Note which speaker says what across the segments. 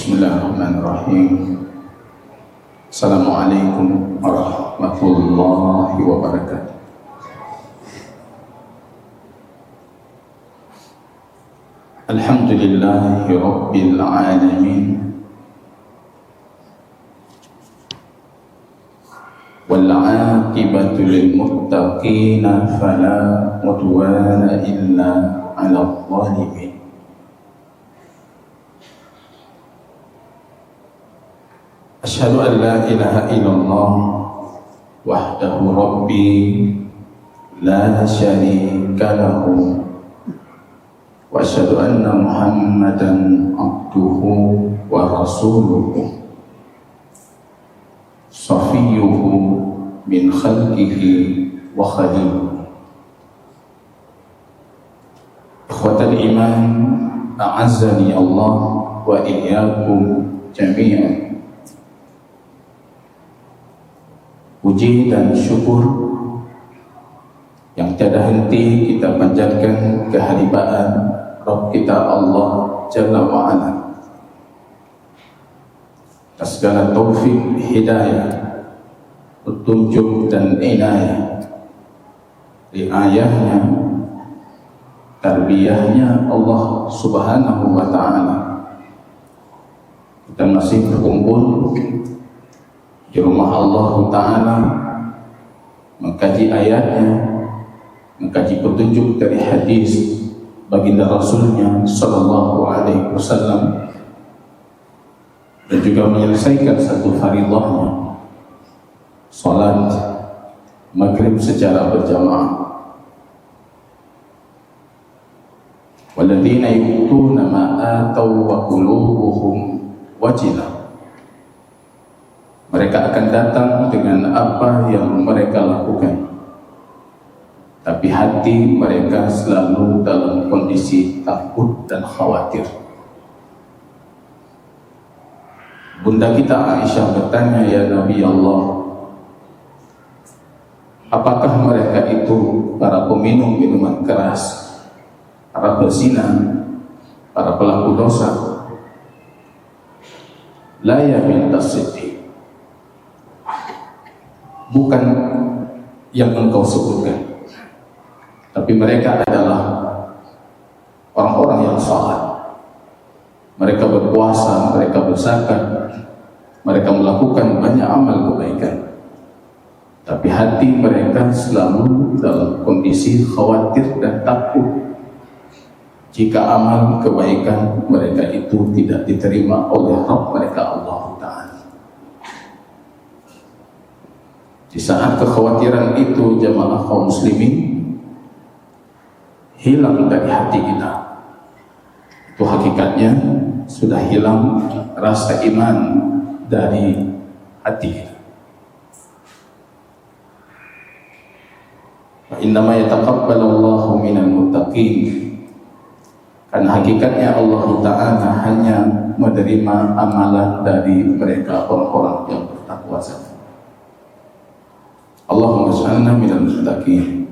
Speaker 1: Bismillahirrahmanirrahim. Assalamualaikum warahmatullahi wabarakatuh. Alhamdulillahi rabbil alamin. Wal 'aqibatu lil muttaqin fala udwana illa 'alal zalimin. Asyhadu an la ilaha illallah wahdahu rabbi la syarika lahu wa asyhadu anna Muhammadan abduhu wa rasuluhu safiyyuhu min khalqihi wa khaliluhu. Ikhwatal iman, a'azzani Allah wa iyyakum jami'an. Puji dan syukur yang tiada henti kita panjatkan kehadiran Rabb kita Allah Jalla wa'ala atas segala taufik, hidayah, petunjuk dan inayah, riayahnya, tarbiyahnya Allah Subhanahu wa ta'ala. Kita masih berkumpul di rumah Allah Ta'ala, mengkaji ayatnya, mengkaji petunjuk dari hadis baginda Rasulnya Sallallahu Alaihi Wasallam, dan juga menyelesaikan satu faridahnya, salat maghrib secara berjamaah. Walladzina yu'tuna ma ataw wa qulubuhum wajilah. Mereka akan datang dengan apa yang mereka lakukan, tapi hati mereka selalu dalam kondisi takut dan khawatir. Bunda kita Aisyah bertanya, "Ya Nabi Allah, apakah mereka itu para peminum minuman keras, para pezina, para pelaku dosa?" La yamin tasiddiq, bukan yang engkau sebutkan, tapi mereka adalah orang-orang yang salat. Mereka berpuasa, mereka berzakat, mereka melakukan banyak amal kebaikan, tapi hati mereka selalu dalam kondisi khawatir dan takut jika amal kebaikan mereka itu tidak diterima oleh Rabb mereka Allah Ta'ala. Di saat kekhawatiran itu, jamaah kaum muslimin, hilang dari hati kita, itu hakikatnya sudah hilang rasa iman dari hati kita. Wa innama yataqabbalullahu minal muttaqin. Karena hakikatnya Allah Ta'ala hanya menerima amalan dari mereka orang-orang yang bertakwa saja. Allahumma ja'alna minal muttaqin.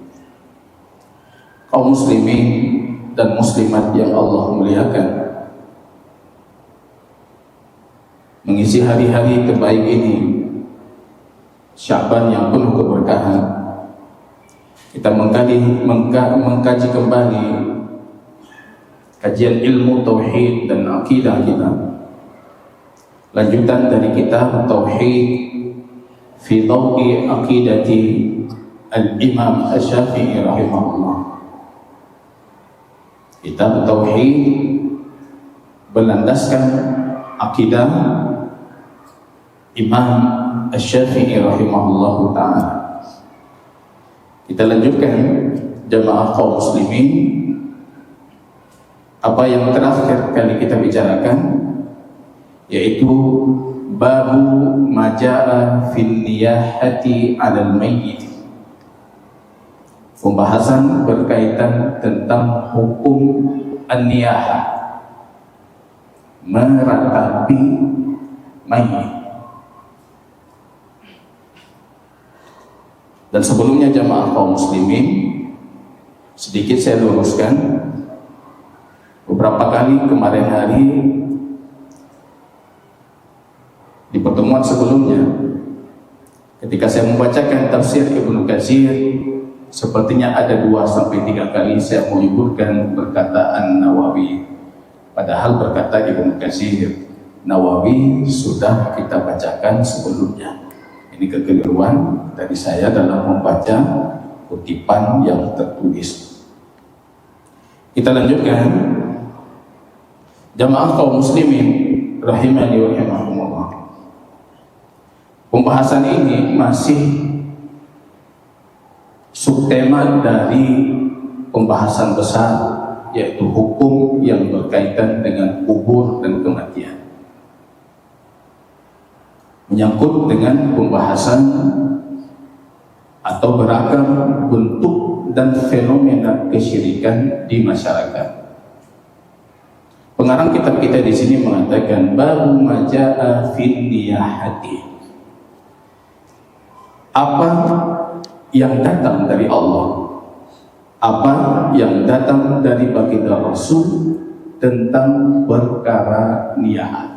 Speaker 1: Kaum muslimin dan muslimat yang Allah muliakan, mengisi hari-hari terbaik ini, Sya'ban yang penuh keberkahan, kita mengkaji kembali kajian ilmu tauhid dan akidah kita, lanjutan dari kitab Tauhid fi Daw'i Aqidati Al-Imam Asy-Syafi'i rahimahullah. Kitab Tauhid berlandaskan akidah Imam Asy-Syafi'i rahimahullah ta'ala. Kita lanjutkan, jamaah kaum muslimin, apa yang terakhir kali kita bicarakan, yaitu babu maja'a fin niyahati 'alal mayyit. Pembahasan berkaitan tentang hukum an-niyahah, meratapi mayit. Dan sebelumnya jamaah kaum muslimin, sedikit saya luruskan. Beberapa kali kemarin hari pertemuan sebelumnya, ketika saya membacakan tafsir Ibnu Katsir, sepertinya ada 2-3 kali saya menyebutkan perkataan Nawawi. Padahal berkata Ibnu Katsir, Nawawi sudah kita bacakan sebelumnya. Ini kekeliruan dari saya dalam membaca kutipan yang tertulis. Kita lanjutkan. Jamaah kaum muslimin rahimani wa rahimakumullah. Pembahasan ini masih subtema dari pembahasan besar, yaitu hukum yang berkaitan dengan kubur dan kematian, menyangkut dengan pembahasan atau beragam bentuk dan fenomena kesyirikan di masyarakat. Pengarang kitab kita di sini mengatakan babu majaa fil niyahati. Apa yang datang dari Allah, apa yang datang dari baginda Rasul tentang perkara niyahat.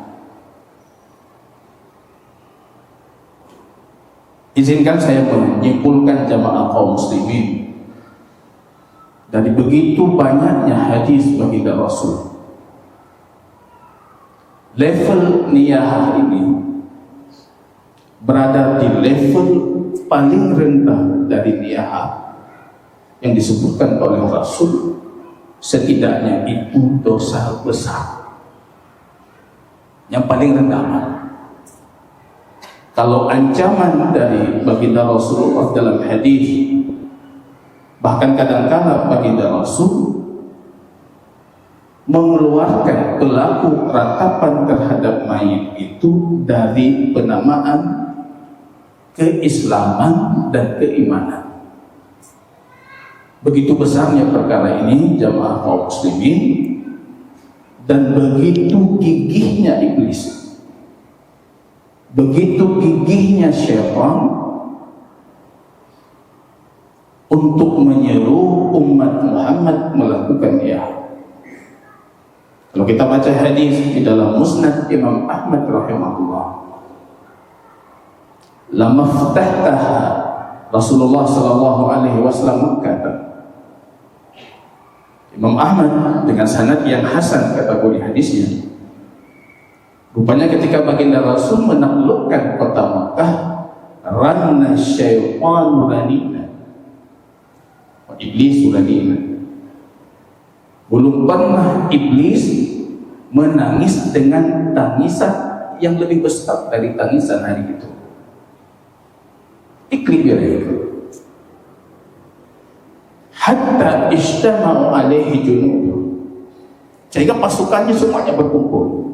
Speaker 1: Izinkan saya menyimpulkan jamaah kaum muslimin, dari begitu banyaknya hadis baginda Rasul, level niyah ini berada di level paling rendah dari niyah yang disebutkan oleh Rasul. Setidaknya itu dosa besar yang paling rendah. Kalau ancaman dari baginda Rasulullah dalam hadis, bahkan kadang-kala baginda Rasul mengeluarkan pelaku ratapan terhadap mayit itu dari penamaan keislaman dan keimanan. Begitu besarnya perkara ini jamaah kaum muslimin, dan begitu gigihnya iblis, begitu gigihnya syaitan untuk menyeru umat Muhammad melakukan niyahat. Kalau kita baca hadis di dalam Musnad Imam Ahmad rahimahullah, lamaftahtaha Rasulullah sallallahu alaihi wasallam kata, Imam Ahmad dengan sanad yang hasan kategori hadisnya, rupanya ketika baginda Rasul menaklukkan kota Makkah, ranna syaitanu ranina, iblis ranina. Belum pernah iblis menangis dengan tangisan yang lebih besar dari tangisan hari itu. Iklim ya itu. Hatta ijtama'u alaihi junuduh, sehingga pasukannya semuanya berkumpul.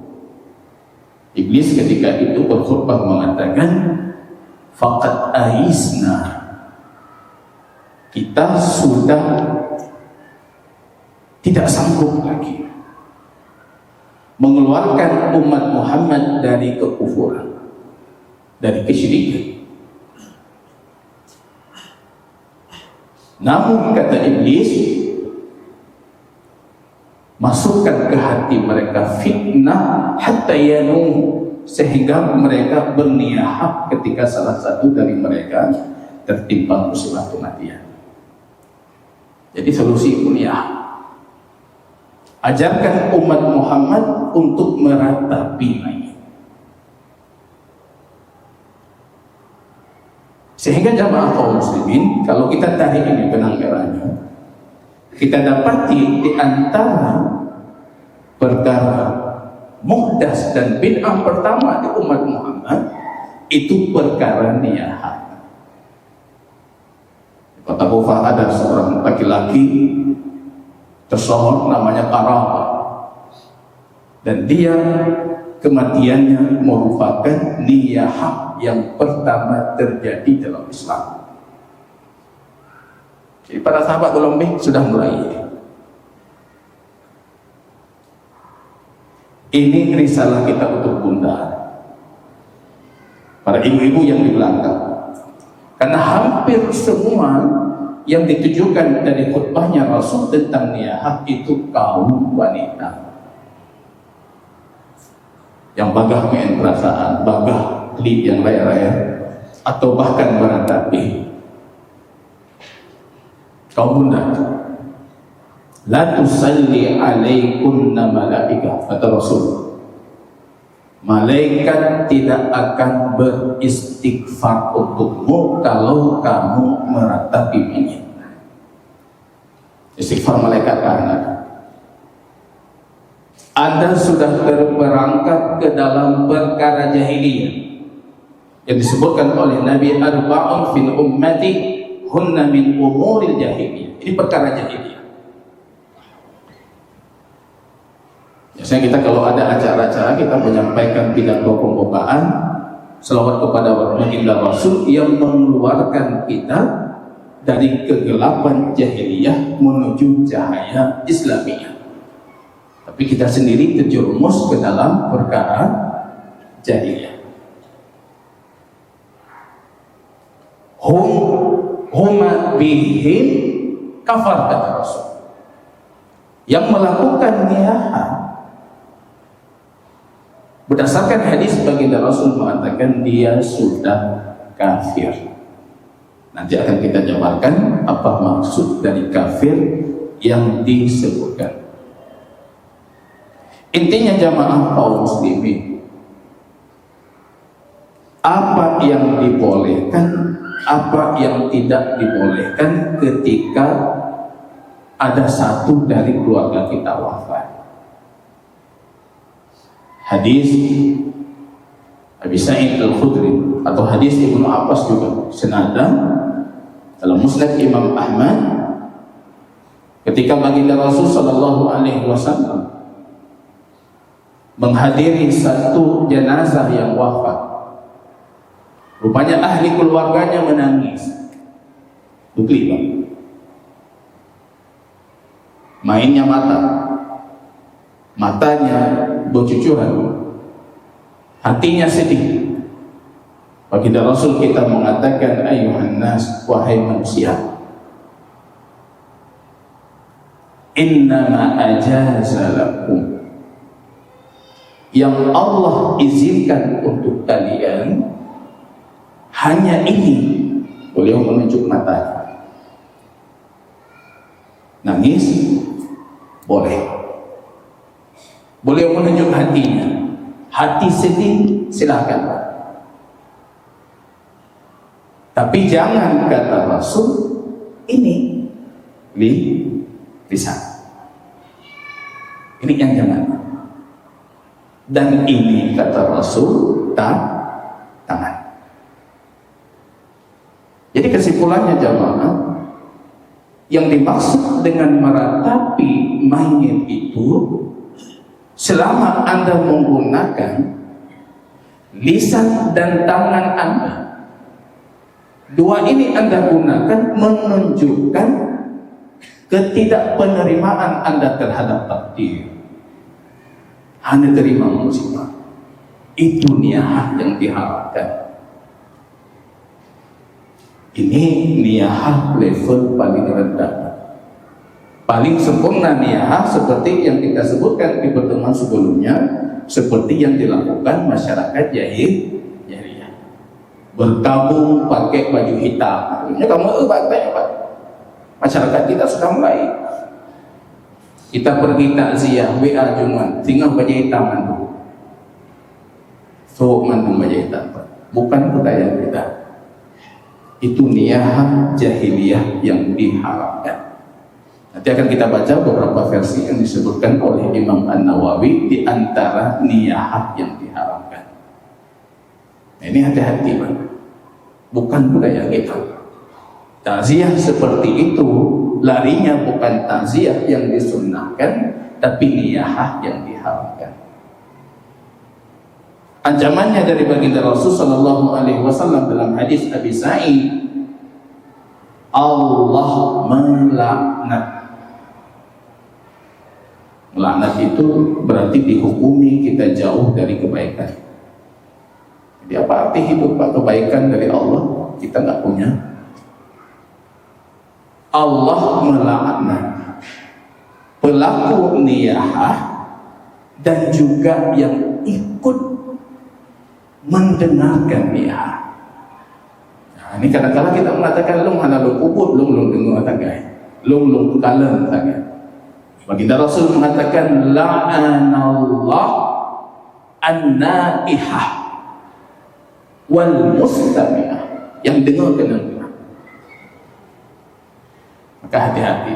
Speaker 1: Iblis ketika itu berkhutbah mengatakan, faqad aisna, kita sudah tidak sanggup lagi mengeluarkan umat Muhammad dari kekufuran, dari kesyirikan. Namun kata iblis, masukkan ke hati mereka fitnah hatta yanu, sehingga mereka berniyahat ketika salah satu dari mereka tertimpa musibah kematian. Jadi solusi niyahat. Ajarkan umat Muhammad untuk meratapi mayit. Sehingga jamaah kaum muslimin, kalau kita tarik ini benang merahnya, kita dapati di antara perkara muhdas dan bid'ah pertama di umat Muhammad itu perkara niyahat. Di kota Kufah ada seorang laki-laki tersohor namanya Qarabah, dan dia kematiannya merupakan niyahat yang pertama terjadi dalam Islam. Jadi para sahabat Colombia sudah mulai. Ini risalah kita untuk bunda, para ibu-ibu yang di belakang, karena hampir semua yang ditujukan dari khutbahnya Rasul tentang niyahat itu kaum wanita yang bagah main perasaan, bagah ahli yang raya-raya atau bahkan meratapi. Kaum bunda, la tusalli alaikunna malaikah, kata Rasul, malaikat tidak akan beristighfar untukmu kalau kamu meratapi mayit. Istighfar malaikat karena Anda sudah terperangkap ke dalam perkara jahiliyah yang disebutkan oleh Nabi, arba'un fil ummati hunna min umuril jahiliyah. Ini perkara jahiliyah. Biasanya kita kalau ada acara-acara, kita menyampaikan pidato pembukaan selawat kepada baginda Rasul yang mengeluarkan kita dari kegelapan jahiliyah menuju cahaya Islamiyah. Tapi kita sendiri terjerumus ke dalam perkara jahiliyah. Huma bihim kafar, kata Rasul. Yang melakukan niyaha, berdasarkan hadis baginda Rasul mengatakan dia sudah kafir. Nanti akan kita jabarkan apa maksud dari kafir yang disebutkan. Intinya jamaah kaum muslimin, apa yang dibolehkan, apa yang tidak dibolehkan ketika ada satu dari keluarga kita wafat. Hadis Abi Sa'id Al-Khudri atau hadis Ibnu Abbas juga senada dalam Musnad Imam Ahmad, ketika baginda Rasul sallallahu alaihi wasallam menghadiri satu jenazah yang wafat, rupanya ahli keluarganya menangis. Bukli bang, mainnya matanya bercucuran, hatinya sedih. Baginda Rasul kita mengatakan, ayuhan nas, wahai manusia, innama ajaza lakum, yang Allah izinkan untuk kalian hanya ini. Beliau menunjuk matanya. Nangis boleh. Beliau menunjuk hatinya. Hati sedih silakan. Tapi jangan, kata Rasul, ini lisan. Ini yang jangan. Dan ini, kata Rasul, tangan. Jadi kesimpulannya jamaah, yang dimaksud dengan meratapi mayit itu, selama Anda menggunakan lisan dan tangan Anda, dua ini Anda gunakan menunjukkan ketidakpenerimaan Anda terhadap takdir. Hanya terima musibah. Itu niyah yang diharapkan. Ini niyah level paling rendah. Paling sempurna niyah seperti yang kita sebutkan di pertemuan sebelumnya, seperti yang dilakukan masyarakat jahiliyah. Berkabung pakai baju hitam. Ini kamu pakai apa? Masyarakat kita sudah mulai. Kita pergi takziah WA Jumat, tinggal baju hitam mandu. So mandu baju hitam. Bukan budaya kita. Itu niyah jahiliyah yang diharapkan. Nanti akan kita baca beberapa versi yang disebutkan oleh Imam An-Nawawi di antara niyah yang diharapkan. Nah, ini hati-hati, Pak. Bukan budaya kita. Takziah seperti itu larinya bukan takziah yang disunnahkan, tapi niyah yang diharamkan. Ancamannya dari baginda Rasul sallallahu alaihi wasallam dalam hadis Abi Sa'id, Allah melaknat. Melaknat itu berarti dihukumi kita jauh dari kebaikan. Jadi apa arti hidup kebaikan dari Allah? Kita nggak punya. Allah melaknat pelaku niyah dan juga yang ikut mendengarkan dia. Nah, ini kadang-kadang kita mengatakan lung hana lung ubud lung dengar tagai, lung kalan tagai. Baginda Rasul mengatakan la'anallah an-naihah wal mustami'ah, yang dengar kena. Maka hati-hati.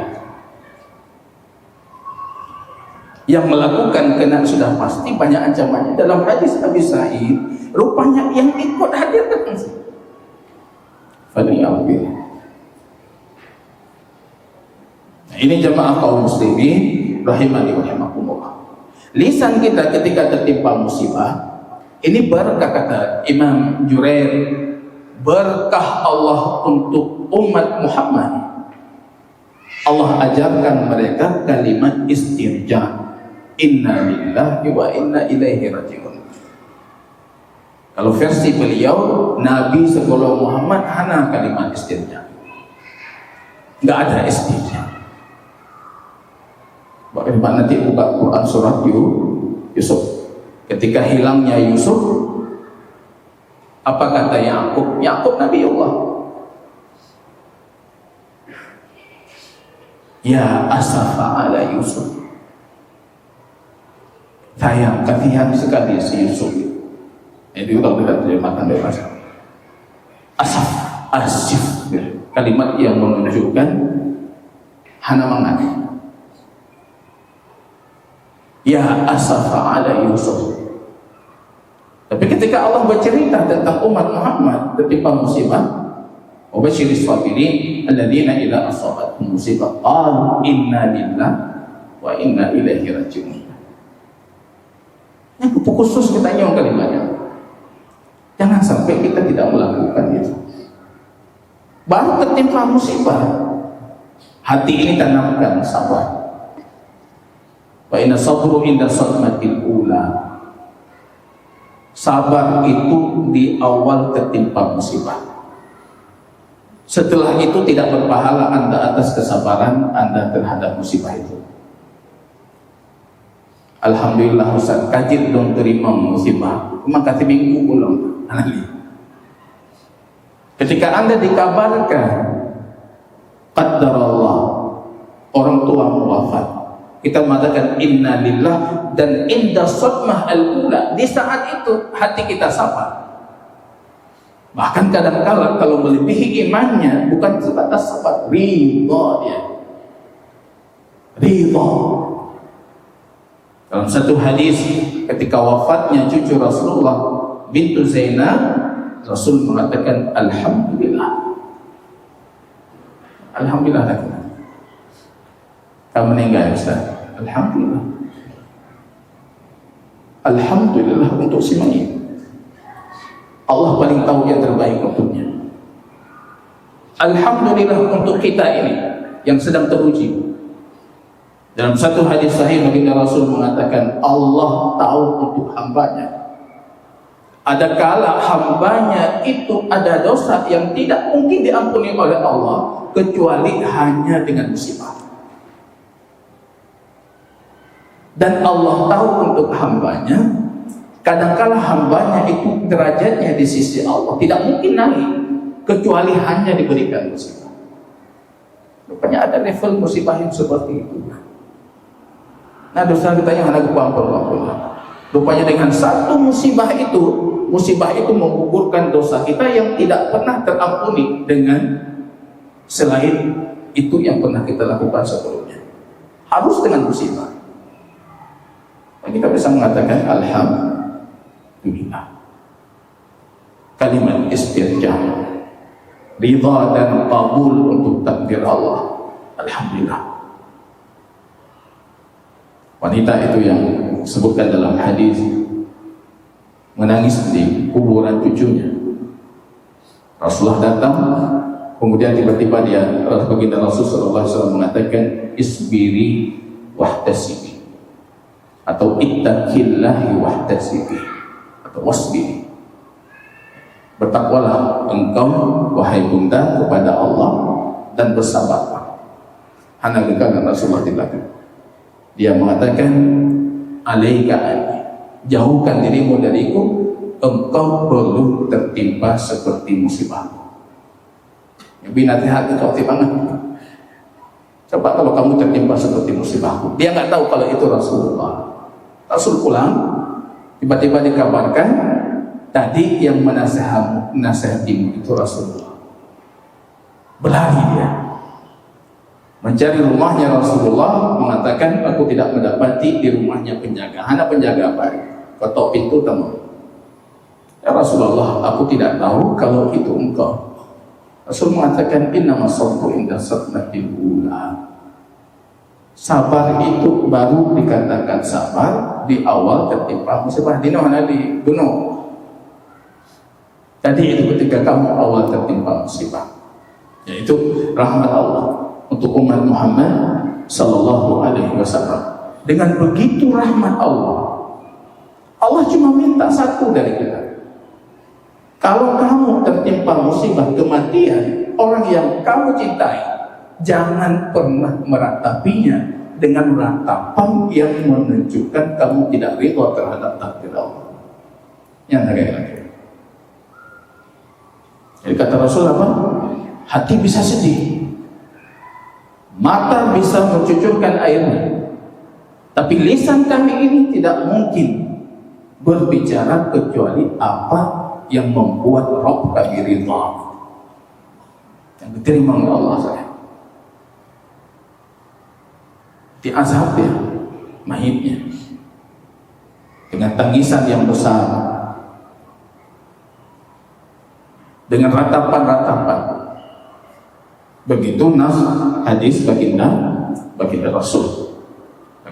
Speaker 1: Yang melakukan kena sudah pasti banyak ancamannya. Dalam hadis Abi Sa'id, rupanya yang ikut hadir kan. Nah, ini jemaah kaum muslimin rahimani wa rahimakumullah. Lisan kita ketika tertimpa musibah, ini berkah, kata Imam Jurair, berkah Allah untuk umat Muhammad. Allah ajarkan mereka kalimat istirja, inna lillahi wa inna ilaihi raji'un. Kalau versi beliau, Nabi sebelum Muhammad hana kalimat istirja, nggak ada istirja. Bagaimana nanti buka Quran surat Yusuf, ketika hilangnya Yusuf, apa kata Yakub? Yakub Nabi Allah, ya asafa ala Yusuf, sayang, kasihan sekali si Yusuf. Itu kalau kita terjemahkan dari bahasa asaf, asif, kalimat yang menunjukkan hana mangat. Ya asafa ala Yusuf. Tapi ketika Allah bercerita tentang umat Muhammad tertimpa musibah, wabasyiris sabirin alladzina idza asabatuhum musibah qalu inna lillahi wa inna ilaihi raji'un. Yang khusus kita nyong kalimatnya. Jangan sampai kita tidak melakukan itu. Baru tertimpa musibah, hati ini tanamkan sabar. Wa inna sabru inda sadmatil ula. Sabar itu di awal tertimpa musibah. Setelah itu tidak berpahala Anda atas kesabaran Anda terhadap musibah itu. Alhamdulillah Ustaz, kajit dong terima musibah. Maka minggu belum. Ketika Anda dikabarkan qaddarallah, orang tua wafat, kita mengatakan inna lillah, dan inda sadmah al-ula, di saat itu hati kita sabar. Bahkan kadang-kala kalau melebihi imannya bukan sebatas sabar, ridha dia. Ridha. Dalam satu hadis ketika wafatnya cucu Rasulullah bintu Zainab, Rasul mengatakan alhamdulillah. Alhamdulillah lagi. Kamu meninggal Ustaz. Alhamdulillah. Alhamdulillah untuk si mayit. Allah paling tahu yang terbaik untuknya. Alhamdulillah untuk kita ini yang sedang teruji. Dalam satu hadis sahih baginda Rasul mengatakan Allah tahu untuk hambanya. Ada kala hambanya itu ada dosa yang tidak mungkin diampuni oleh Allah kecuali hanya dengan musibah. Dan Allah tahu untuk hambanya, kadangkala hambanya itu derajatnya di sisi Allah tidak mungkin naik kecuali hanya diberikan musibah. Rupanya ada level musibah yang seperti itu. Nah, dosa kita yang ada kepampul-pampul. Rupanya dengan satu musibah itu menggugurkan dosa kita yang tidak pernah terampuni dengan selain itu yang pernah kita lakukan sebelumnya. Harus dengan musibah. Dan kita bisa mengatakan alhamdulillah. Kalimat istirja, ridha dan qabul untuk takdir Allah. Alhamdulillah. Wanita itu yang disebutkan dalam hadis menangis di kuburan cucunya. Rasulullah datang, kemudian tiba-tiba baginda Rasulullah SAW mengatakan isbiri wahtasibi, atau ittaqillahi wahtasibi, atau wasbiri. Bertakwalah engkau wahai bunda kepada Allah dan bersabarlah. Hana dengan Rasulullah di belakang. Dia mengatakan alaika anni, jauhkan dirimu dariku, engkau belum tertimpa seperti musibah. Binatih hati kau timbangan. Coba kalau kamu tertimpa seperti musibahku. Dia nggak tahu kalau itu Rasulullah. Rasul pulang, tiba-tiba dikabarkan tadi yang menasihatimu itu Rasulullah. Berlari dia mencari rumahnya Rasulullah, mengatakan aku tidak mendapati di rumahnya penjaga. Hanya penjaga apa? Ketok pintu temu. Ya Rasulullah, aku tidak tahu kalau itu engkau. Rasul mengatakan innama sabru inda sadmatil ula. Sabar itu baru dikatakan sabar di awal tertimpa musibah. Di mana di gunung. Tadi itu ketika kamu awal tertimpa musibah. Yaitu rahmat Allah untuk umat Muhammad sallallahu alaihi wasallam. Dengan begitu rahmat Allah, Allah cuma minta satu dari kita. Kalau kamu tertimpa musibah kematian orang yang kamu cintai, jangan pernah meratapinya dengan ratapan yang menunjukkan kamu tidak ridha terhadap takdir Allah. Yang lagi. Jadi kata Rasul apa? Hati bisa sedih, mata bisa mencucurkan airnya, tapi lisan kami ini tidak mungkin berbicara kecuali apa yang membuat Rabb kami ridha, yang diterima oleh Allah. Saya diazab ya mayitnya dengan tangisan yang besar, dengan ratapan-ratapan. Begitu nas hadis baginda Rasul.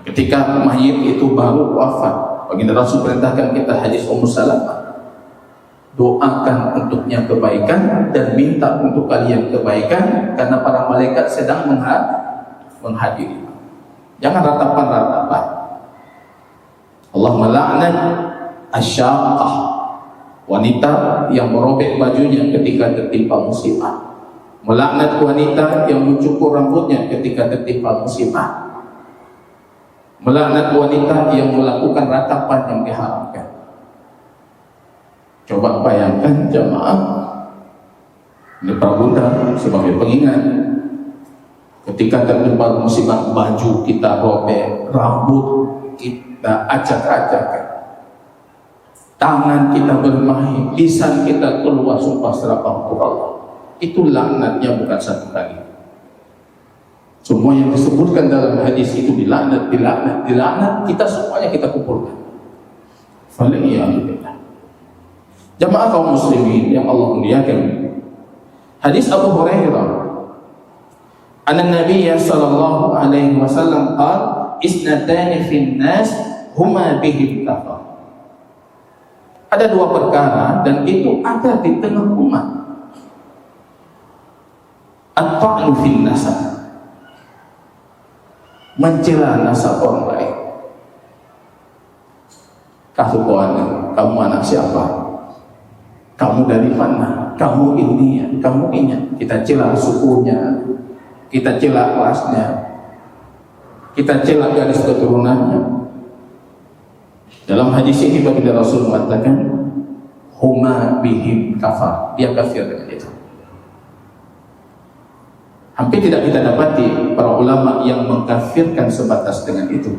Speaker 1: Ketika mayit itu baru wafat, baginda Rasul perintahkan kita hadis Ummu Salamah, doakan untuknya kebaikan dan minta untuk kalian kebaikan karena para malaikat sedang menghadiri. Jangan ratapan-ratapan. Allah melaknat asyaqah, wanita yang merobek bajunya ketika tertimpa musibah. Melaknat wanita yang mencukur rambutnya ketika tertimpa musibah. Melaknat wanita yang melakukan ratapan yang diharamkan. Coba bayangkan jamaah, ini para bunda sebagai pengingat, ketika tertimpa musibah baju kita robek, rambut kita acak-acak, tangan kita bermain, lisan kita keluar sumpah serapah untuk Allah. Itu laknatnya bukan satu kali. Semua yang disebutkan dalam hadis itu dilaknat, kita semuanya kita kumpulkan. Faliyahillah. Jamaah kaum muslimin yang Allah muliakan. Hadis Abu Hurairah, anna Nabi sallallahu alaihi wasallam qala isnatani fin nas huma bihim kafar. Ada dua perkara dan itu ada di tengah umat. At-ta'nu fil nasab, mencela nasab orang lain. Kasukuan, kamu anak siapa? Kamu dari mana? Kamu ini ya, kamu ini. Kita cela sukunya, kita cela kelasnya, kita cela garis keturunannya. Dalam hadis ini baginda Rasul mengatakan, huma bihim kafar, dia kafir dengan itu. Hampir tidak kita dapati para ulama yang mengkafirkan sebatas dengan itu,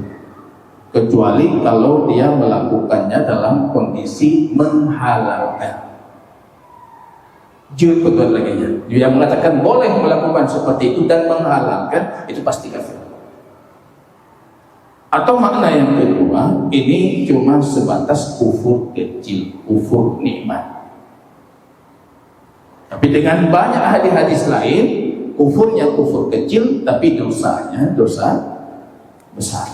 Speaker 1: kecuali kalau dia melakukannya dalam kondisi menghalalkan. Jujur betul lagi ya. Dia mengatakan boleh melakukan seperti itu dan menghalalkan, itu pasti kafir. Atau makna yang kedua, ini cuma sebatas kufur kecil, kufur nikmat. Tapi dengan banyak hadis-hadis lain, kufurnya kufur kecil, tapi dosanya dosa besar.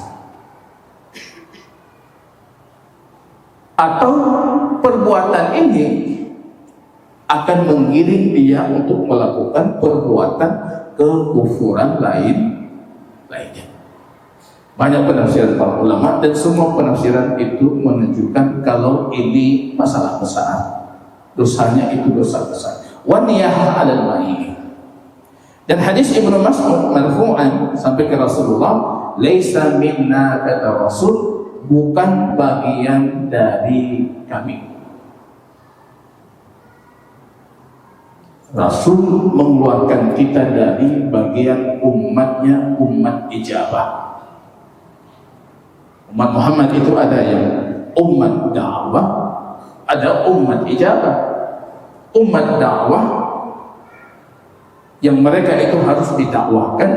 Speaker 1: Atau perbuatan ini akan menggiring dia untuk melakukan perbuatan kekufuran lainnya. Banyak penafsiran para ulama dan semua penafsiran itu menunjukkan kalau ini masalah besar, dosanya itu dosa besar. Wa niyaha 'alal ma'i. Dan hadis Ibnu Mas'ud marfu'an sampai ke Rasulullah, laisa minna kata Rasul, bukan bagian dari kami. Rasul mengeluarkan kita dari bagian umatnya, umat ijabah. Umat Muhammad itu ada yang umat dakwah, ada umat ijabah. Umat dakwah yang mereka itu harus didakwahkan,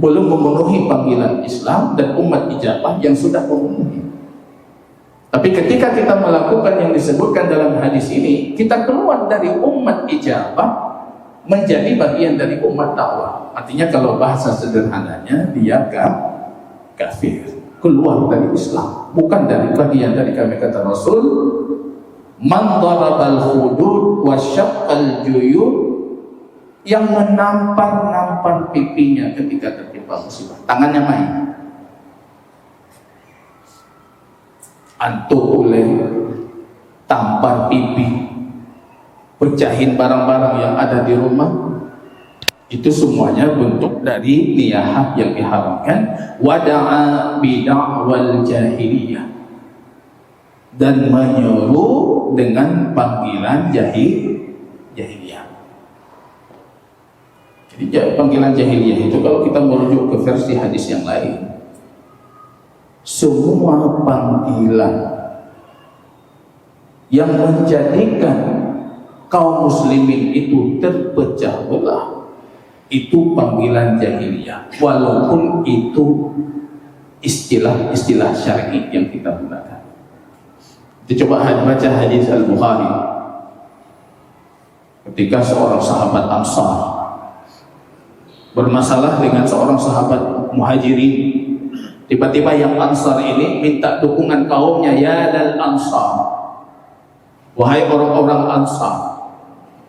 Speaker 1: belum memenuhi panggilan Islam, dan umat ijabah yang sudah memenuhi. Tapi ketika kita melakukan yang disebutkan dalam hadis ini, kita keluar dari umat ijabah menjadi bagian dari umat dakwah. Artinya kalau bahasa sederhananya, dia kafir, keluar dari Islam, bukan dari bagian dari kami kata Rasul, man darabal hudud wa syaqqal juyub, yang menampar-nampar pipinya ketika tertimpa musibah, tangannya main. Antuk oleh tampar pipi, pecahin barang-barang yang ada di rumah, itu semuanya bentuk dari niyahah yang diharamkan. Wada'a bid'awal jahiliyah, dan menyeru dengan panggilan jahiliyah. Jadi panggilan jahiliyah itu kalau kita merujuk ke versi hadis yang lain, semua panggilan yang menjadikan kaum muslimin itu terpecah belah, itu panggilan jahiliyah, walaupun itu istilah-istilah syar'i yang kita gunakan. Kita coba baca hadis Al-Bukhari ketika seorang sahabat Ansar bermasalah dengan seorang sahabat Muhajirin. Tiba-tiba yang Ansar ini minta dukungan kaumnya, ya dal Ansar, wahai orang-orang Ansar.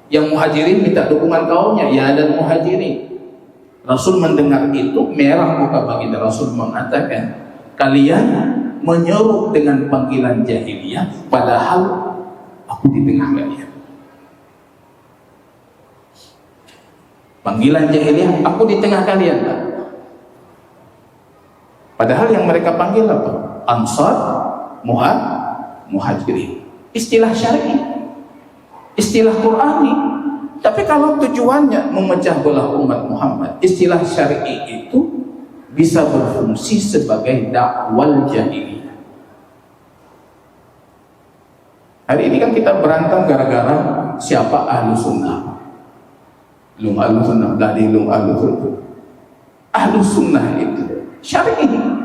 Speaker 1: Yang Muhajirin minta dukungan kaumnya, ya dan Muhajirin. Rasul mendengar itu merah muka baginda. Rasul mengatakan, kalian menyeru dengan panggilan jahiliyah, padahal aku di tengah kalian. Panggilan jahiliyah, aku di tengah kalian, tak? Padahal yang mereka panggil apa? Ansar, Muhajirin. Istilah syar'i, istilah Qur'ani. Tapi kalau tujuannya memecah belah umat Muhammad, istilah syar'i itu bisa berfungsi sebagai dakwal jahiliyah. Hari ini kan kita berantem gara-gara siapa ahlu sunnah. Lum ahlu sunnah, dari lum ahlu sunnah. Ahlu sunnah itu syar'i.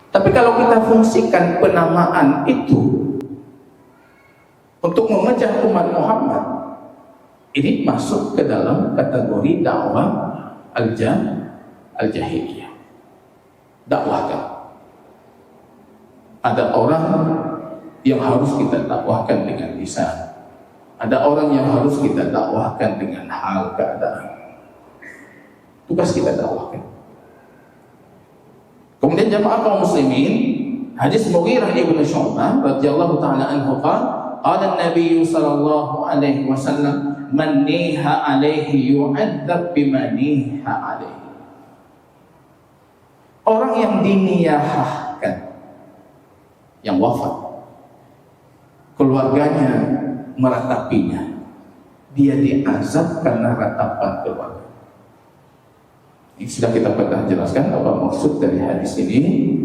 Speaker 1: Tapi kalau kita fungsikan penamaan itu untuk memecah umat Muhammad, ini masuk ke dalam kategori dakwah al-jahiliyah. Dakwahkan. Ada orang yang harus kita dakwahkan dengan lisan. Ada orang yang harus kita dakwahkan dengan hal keadaan. Tugas kita dakwahkan. Kemudian jamaah kaum muslimin, hadis Mughirah ibn Syu'bah radhiyallahu ta'ala anhu qala, qala an-nabiy sallallahu alaihi wasallam, man niha alaihi yu'adzab bima niha alaihi. Orang yang diniyahahkan, yang wafat, keluarganya meratapinya, dia diazab karena ratapan keluarga. Ini sudah kita pernah jelaskan apa maksud dari hadis ini.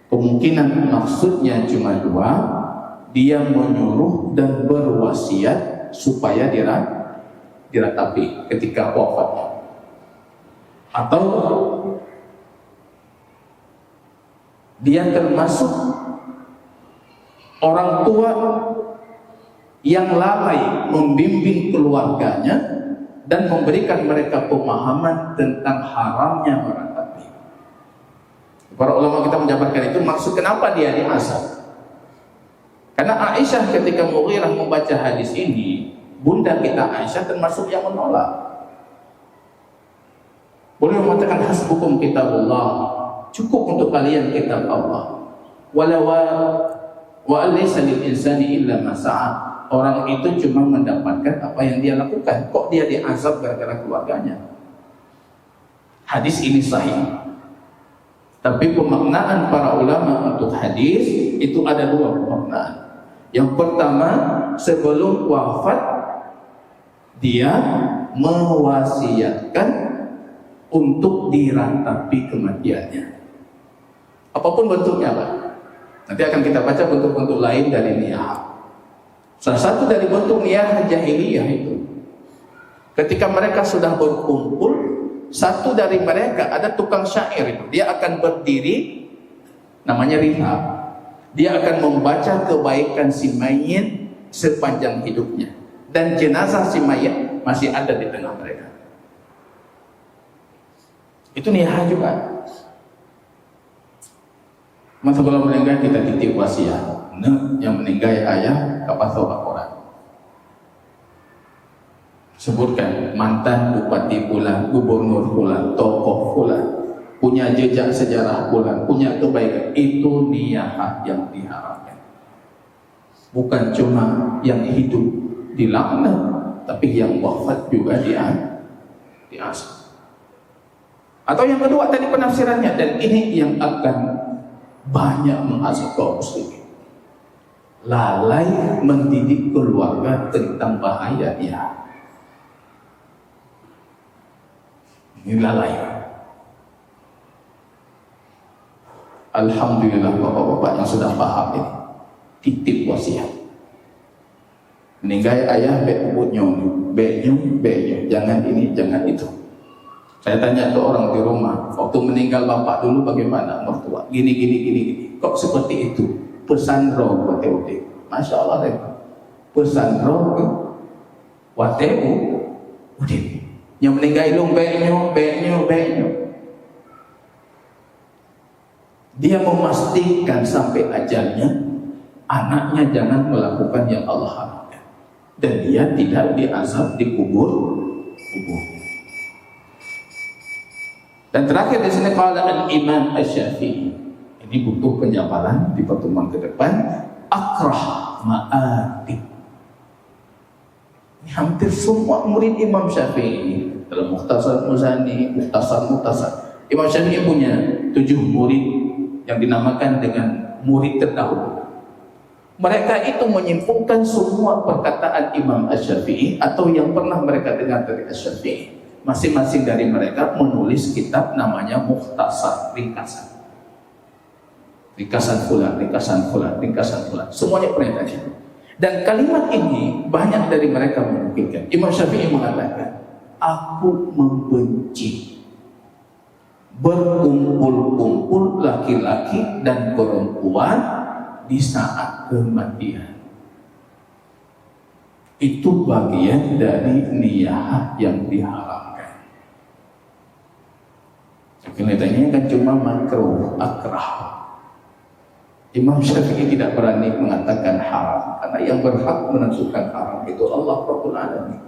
Speaker 1: Kemungkinan maksudnya cuma dua, dia menyuruh dan berwasiat supaya diratapi ketika wafatnya, atau dia termasuk orang tua yang lalai membimbing keluarganya dan memberikan mereka pemahaman tentang haramnya meratapi. Para ulama kita menjabarkan itu maksud kenapa dia diazab. Karena Aisyah ketika Mughirah membaca hadis ini, bunda kita Aisyah termasuk yang menolak. Boleh mengatakan hasbukum kitabullah, cukup untuk kalian kitab Allah. Wala wa alaysa lil insani illa ma sa'a. Orang itu cuma mendapatkan apa yang dia lakukan. Kok dia diazab gara-gara keluarganya? Hadis ini sahih. Tapi pemaknaan para ulama untuk hadis itu ada dua pemaknaan. Yang pertama, sebelum wafat Dia mewasiatkan untuk diratapi kematiannya. Apapun bentuknya, Pak. Nanti akan kita baca bentuk-bentuk lain dari niyah. Salah satu dari bentuk niyah jahiliyah itu, ketika mereka sudah berkumpul, satu dari mereka ada tukang syair itu, dia akan berdiri, namanya rihab. Dia akan membaca kebaikan si mayit sepanjang hidupnya, dan jenazah si mayit masih ada di tengah mereka. Itu niyah juga. Masa kalau meninggal kita titip wasiat. Nah, yang meninggal ayah kapan tahu orang. Sebutkan mantan bupati fulan, gubernur fulan, tokoh fulan, punya jejak sejarah fulan, punya kebaikan. Itu niyah yang diharapkan. Bukan cuma yang hidup dilaknat, tapi yang wafat juga diasah. Atau yang kedua tadi penafsirannya, dan ini yang akan banyak menghasut kaum muslimin. Lalai mendidik keluarga tentang bahaya dia. Ini lalai. Alhamdulillah bapak-bapak yang sudah paham ini. Titip wasiat. Meninggal ayah beknya, jangan ini, jangan itu. Saya tanya ke orang di rumah, waktu meninggal bapak dulu bagaimana mertua? Gini. Kok seperti itu? Pesan roh WTU. Masya Allah, pesan roh WTU. Yang meninggal ilung beknya. Dia memastikan sampai ajalnya anaknya jangan melakukan yang Allah haramkan, dan dia tidak diazab di kubur. Dan terakhir di sini qala al-Imam Asy-Syafi'i. Ini butuh penjabaran di pertemuan ke depan. Akrah ma'atib. Ini hampir semua murid Imam Syafi'i dalam Mukhtasar Muzani, Mukhtasar. Imam Syafi'i punya 7 murid yang dinamakan dengan murid terdahulu. Mereka itu menyimpulkan semua perkataan Imam Asy-Syafi'i atau yang pernah mereka dengar dari Asy-Syafi'i. Masing-masing dari mereka menulis kitab namanya Mukhtasar, ringkasan fulan. Semuanya pernah tadi. Dan kalimat ini banyak dari mereka memungkinkan. Imam Syafi'i mengatakan, aku membenci berkumpul-kumpul laki-laki dan perempuan di saat kematian. Itu bagian dari niyah yang diharapkan. Kelihatannya kan cuma makruh, akrah. Imam Syafi'i tidak berani mengatakan haram, karena yang berhak menentukan haram itu Allah Rabbul Alamin.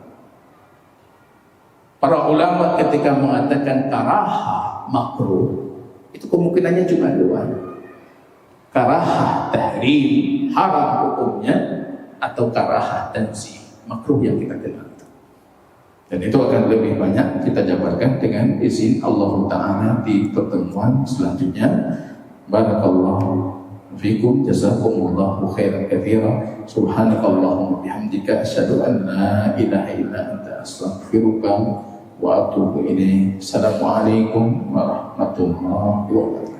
Speaker 1: Para ulama ketika mengatakan karaha makruh, itu kemungkinannya cuma 2. Karaha tahrim, haram hukumnya, atau karaha tanzih, makruh yang kita kenal. Dan itu akan lebih banyak kita jabarkan dengan izin Allah Ta'ala di pertemuan selanjutnya. Barakallahu fikum, jazakumullahu khairan katsira. Subhanakallahumma bihamdika asyhadu an la ilaha illa anta astaghfiruka wa atubu ilaik. Assalamualaikum warahmatullahi wabarakatuh.